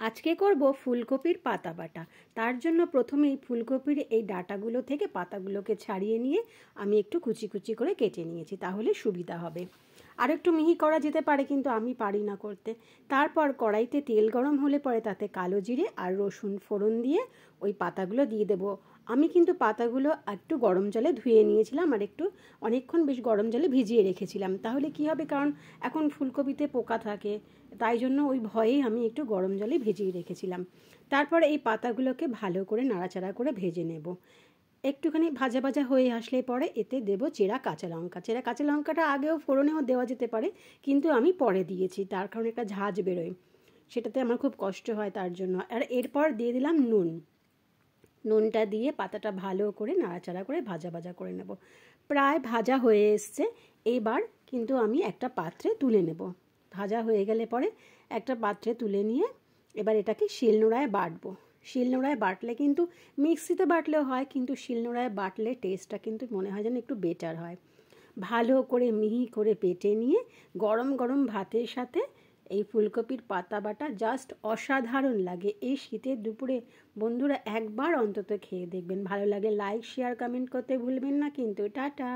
আজকে করব ফুলকপির পাতা বাটা। তার জন্য প্রথমেই ফুলকপির এই ডাঁটাগুলো থেকে পাতাগুলোকে ছাড়িয়ে নিয়ে আমি একটু কুচি কুচি করে কেটে নিয়েছি, তাহলে সুবিধা হবে। আর একটু মিহি করা যেতে পারে, কিন্তু আমি পারি না করতে। তারপর কড়াইতে তেল গরম হলে পরে তাতে কালো জিরে আর রসুন ফোড়ন দিয়ে ওই পাতাগুলো দিয়ে দেবো। আমি কিন্তু পাতাগুলো একটু গরম জলে ধুয়ে নিয়েছিলাম আর একটু অনেকক্ষণ বেশ গরম জলে ভিজিয়ে রেখেছিলাম। তাহলে কি হবে, কারণ এখন ফুলকপিতে পোকা থাকে, তাই জন্য ওই ভয়েই আমি একটু গরম জলে ভিজিয়ে রেখেছিলাম। তারপর এই পাতাগুলোকে ভালো করে নাড়াচাড়া করে ভেজে নেব। একটুখানি ভাজা ভাজা হয়ে আসলে পরে এতে দেব চেরা কাঁচা লঙ্কা। চেরা কাঁচা লঙ্কাটা আগেও ফোড়নেও দেওয়া যেতে পারে, কিন্তু আমি পরে দিয়েছি, তার কারণে একটা ঝাঁঝ বেরোয়, সেটাতে আমার খুব কষ্ট হয়, তার জন্য। আর এরপর দিয়ে দিলাম নুন। নুনটা দিয়ে পাতাটা ভালো করে নাড়াচাড়া করে ভাজা ভাজা করে নেব। প্রায় ভাজা হয়ে এসছে, এবার কিন্তু আমি একটা পাত্রে তুলে নেব। ভাজা হয়ে গেলে পরে একটা পাত্রে তুলে নিয়ে এবার এটাকে শিলনোড়ায় বাটবো। শিলনোড়ায় বাটলে কিন্তু, মিক্সিতে বাটলেও হয়, কিন্তু শিলনোড়ায় বাটলে টেস্টটা কিন্তু মনে হয় যেন একটু বেটার হয়। ভালো করে মিহি করে বেটে নিয়ে গরম গরম ভাতের সাথে এই ফুলকপির পাতা বাটা জাস্ট অসাধারণ লাগে। এই শীতের দুপুরে বন্ধুরা একবার অন্তত খেয়ে দেখবেন, ভালো লাগে। লাইক শেয়ার কমেন্ট করতে ভুলবেন না কিন্তু। টাটা।